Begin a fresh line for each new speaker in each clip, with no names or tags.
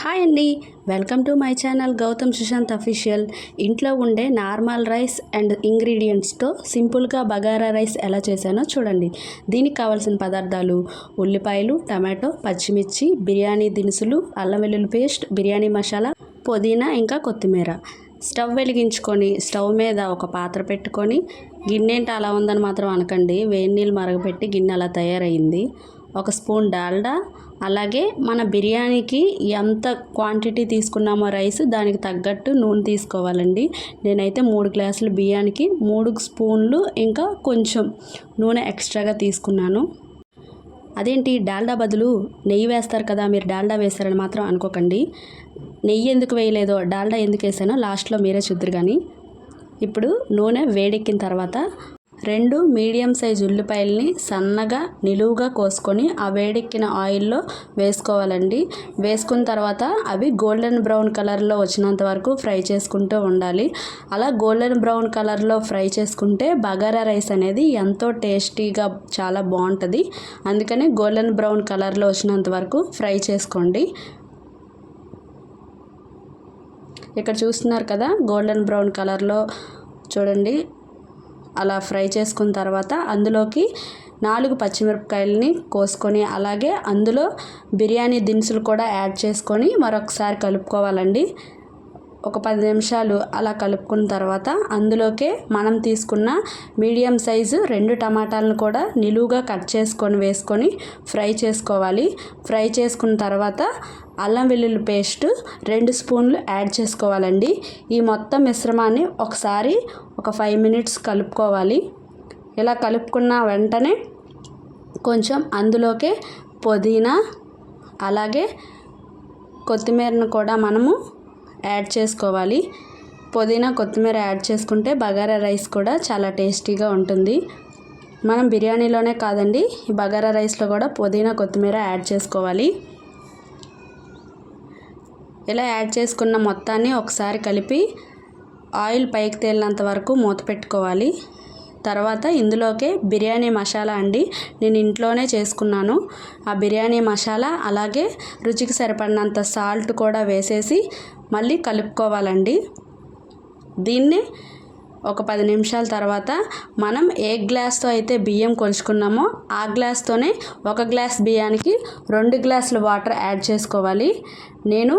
Hi అండి, welcome to my channel Gautam Sushant official. ఇంట్లో ఉండే నార్మల్ రైస్ అండ్ ఇంగ్రీడియంట్స్తో సింపుల్గా బగారా రైస్ ఎలా చేశానో చూడండి. దీనికి కావాల్సిన పదార్థాలు: ఉల్లిపాయలు, టమాటో, పచ్చిమిర్చి, బిర్యానీ దినుసులు, అల్లం వెల్లుల్లి పేస్ట్, బిర్యానీ మసాలా, పుదీనా, ఇంకా కొత్తిమీర. స్టవ్ వెలిగించుకొని స్టవ్ మీద ఒక పాత్ర పెట్టుకొని, గిన్నె ఏంటి అలా ఉందని మాత్రం అనకండి, వేడి నీళ్ళు మరగపెట్టి గిన్నె అలా తయారైంది. ఒక స్పూన్ డాల్డా, అలాగే మన బిర్యానీకి ఎంత క్వాంటిటీ తీసుకున్నామో రైస్ దానికి తగ్గట్టు నూనె తీసుకోవాలండి. నేనైతే 3 గ్లాసుల బియ్యానికి 3 స్పూన్లు ఇంకా కొంచెం నూనె ఎక్స్ట్రాగా తీసుకున్నాను. అదేంటి డాల్డా బదులు నెయ్యి వేస్తారు కదా, మీరు డాల్డా వేస్తారని మాత్రం అనుకోకండి. నెయ్యి ఎందుకు వేయలేదో డాల్డా ఎందుకు వేసానో లాస్ట్లో మీరే చూద్దరు. కానీ ఇప్పుడు నూనె వేడెక్కిన తర్వాత 2 మీడియం సైజు ఉల్లిపాయలని సన్నగా నిలువుగా కోసుకొని ఆ వేడెక్కిన ఆయిల్లో వేసుకోవాలండి. వేసుకున్న తర్వాత అవి గోల్డెన్ బ్రౌన్ కలర్లో వచ్చినంత వరకు ఫ్రై చేసుకుంటూ ఉండాలి. అలా గోల్డెన్ బ్రౌన్ కలర్లో ఫ్రై చేసుకుంటే బగారా రైస్ అనేది ఎంతో టేస్టీగా చాలా బాగుంటుంది. అందుకని గోల్డెన్ బ్రౌన్ కలర్లో వచ్చినంత వరకు ఫ్రై చేసుకోండి. ఇక్కడ చూస్తున్నారు కదా, గోల్డెన్ బ్రౌన్ కలర్లో చూడండి. అలా ఫ్రై చేసుకున్న తర్వాత అందులోకి 4 పచ్చిమిరపకాయలని కోసుకొని, అలాగే అందులో బిర్యానీ దినుసులు కూడా యాడ్ చేసుకొని మరొకసారి కలుపుకోవాలండి. ఒక 10 నిమిషాలు అలా కలుపుకున్న తర్వాత అందులోకే మనం తీసుకున్న మీడియం సైజు 2 టమాటాలను కూడా నిలువుగా కట్ చేసుకొని వేసుకొని ఫ్రై చేసుకోవాలి. ఫ్రై చేసుకున్న తర్వాత అల్లం వెల్లుల్లి పేస్ట్ 2 స్పూన్లు యాడ్ చేసుకోవాలండి. ఈ మొత్తం మిశ్రమాన్ని ఒకసారి ఒక 5 మినిట్స్ కలుపుకోవాలి. ఇలా కలుపుకున్న వెంటనే కొంచెం అందులోకే పుదీనా అలాగే కొత్తిమీరను కూడా మనము యాడ్ చేసుకోవాలి. పుదీనా కొత్తిమీర యాడ్ చేసుకుంటే బగారా రైస్ కూడా చాలా టేస్టీగా ఉంటుంది. మనం బిర్యానీలోనే కాదండి, ఈ బగారా రైస్లో కూడా పుదీనా కొత్తిమీర యాడ్ చేసుకోవాలి. ఇలా యాడ్ చేసుకున్న మొత్తాన్ని ఒకసారి కలిపి ఆయిల్ పైకి తేలినంత వరకు మూత పెట్టుకోవాలి. తర్వాత ఇందులోకే బిర్యానీ మసాలా అండి, నేను ఇంట్లోనే చేసుకున్నాను. ఆ బిర్యానీ మసాలా అలాగే రుచికి సరిపడినంత సాల్ట్ కూడా వేసేసి మళ్ళీ కలుపుకోవాలండి. దీన్ని ఒక 10 నిమిషాల తర్వాత మనం ఏ గ్లాస్తో అయితే బియ్యం కొలుచుకున్నామో ఆ గ్లాస్తోనే 1 గ్లాస్ బియ్యానికి 2 గ్లాసుల వాటర్ యాడ్ చేసుకోవాలి. నేను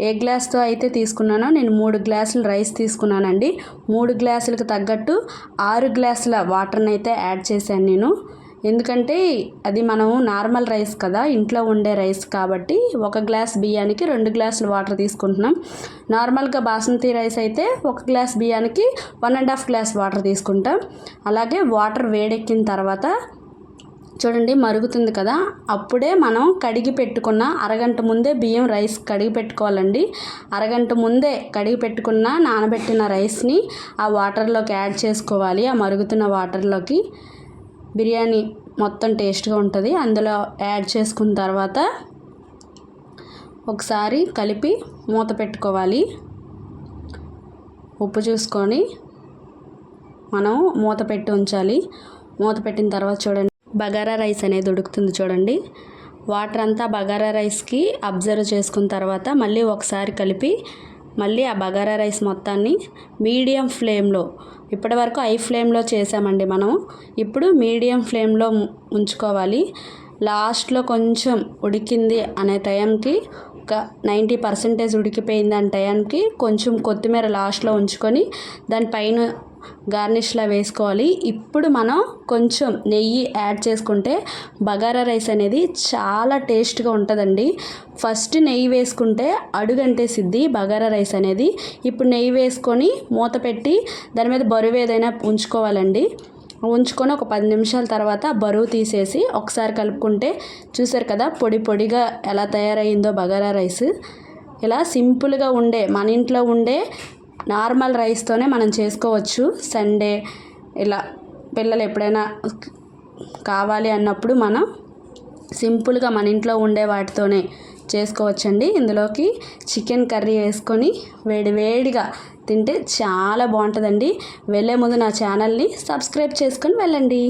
ఏ గ్లాస్తో అయితే తీసుకున్నానో నేను 3 గ్లాసుల రైస్ తీసుకున్నానండి. 3 గ్లాసులకు తగ్గట్టు 6 గ్లాసుల వాటర్ని అయితే యాడ్ చేశాను నేను. ఎందుకంటే అది మనము నార్మల్ రైస్ కదా, ఇంట్లో ఉండే రైస్ కాబట్టి 1 గ్లాస్ బియ్యానికి 2 గ్లాసులు వాటర్ తీసుకుంటున్నాం. నార్మల్గా బాస్మతి రైస్ అయితే 1 గ్లాస్ బియ్యానికి 1.5 గ్లాస్ వాటర్ తీసుకుంటాం. అలాగే వాటర్ వేడెక్కిన తర్వాత చూడండి మరుగుతుంది కదా, అప్పుడే మనం కడిగి పెట్టుకున్న అరగంట ముందే బియ్యం రైస్ కడిగి పెట్టుకోవాలండి. అరగంట ముందే కడిగి పెట్టుకున్న నానబెట్టిన రైస్ని ఆ వాటర్లోకి యాడ్ చేసుకోవాలి. ఆ మరుగుతున్న వాటర్లోకి బిర్యానీ మొత్తం టేస్ట్గా ఉంటుంది. అందులో యాడ్ చేసుకున్న తర్వాత ఒకసారి కలిపి మూత పెట్టుకోవాలి. ఉప్పు చూసుకొని మనం మూత పెట్టి ఉంచాలి. మూత పెట్టిన తర్వాత చూడండి బగారా రైస్ అనేది ఉడుకుతుంది చూడండి. వాటర్ అంతా బగారా రైస్కి అబ్జర్వ్ చేసుకున్న తర్వాత మళ్ళీ ఒకసారి కలిపి మళ్ళీ ఆ బగారా రైస్ మొత్తాన్ని మీడియం ఫ్లేమ్లో, ఇప్పటివరకు హై ఫ్లేమ్లో చేసామండి మనం, ఇప్పుడు మీడియం ఫ్లేమ్లో ఉంచుకోవాలి. లాస్ట్లో కొంచెం ఉడికింది అనే టైంకి, ఒక 90% ఉడికిపోయింది అనే టైంకి కొంచెం కొత్తిమీర లాస్ట్లో ఉంచుకొని దానిపైన గార్నిష్లా వేసుకోవాలి. ఇప్పుడు మనం కొంచెం నెయ్యి యాడ్ చేసుకుంటే బగారా రైస్ అనేది చాలా టేస్ట్గా ఉంటుందండి. ఫస్ట్ నెయ్యి వేసుకుంటే అడుగంటేసిద్ది బగారా రైస్ అనేది. ఇప్పుడు నెయ్యి వేసుకొని మూత పెట్టి దాని మీద బరువు ఏదైనా ఉంచుకోవాలండి. ఉంచుకొని ఒక 10 నిమిషాల తర్వాత బరువు తీసేసి ఒకసారి కలుపుకుంటే చూసారు కదా పొడి పొడిగా ఎలా తయారయ్యిందో బగారా రైస్. ఇలా సింపుల్గా ఉండే మన ఇంట్లో ఉండే నార్మల్ రైస్తోనే మనం చేసుకోవచ్చు. సండే ఇలా పిల్లలు ఎప్పుడైనా కావాలి అన్నప్పుడు మనం సింపుల్గా మన ఇంట్లో ఉండే వాటితోనే చేసుకోవచ్చండి. ఇందులోకి చికెన్ కర్రీ వేసుకొని వేడివేడిగా తింటే చాలా బాగుంటుందండి. వెళ్ళే ముందు నా ఛానల్ని సబ్స్క్రైబ్ చేసుకొని వెళ్ళండి.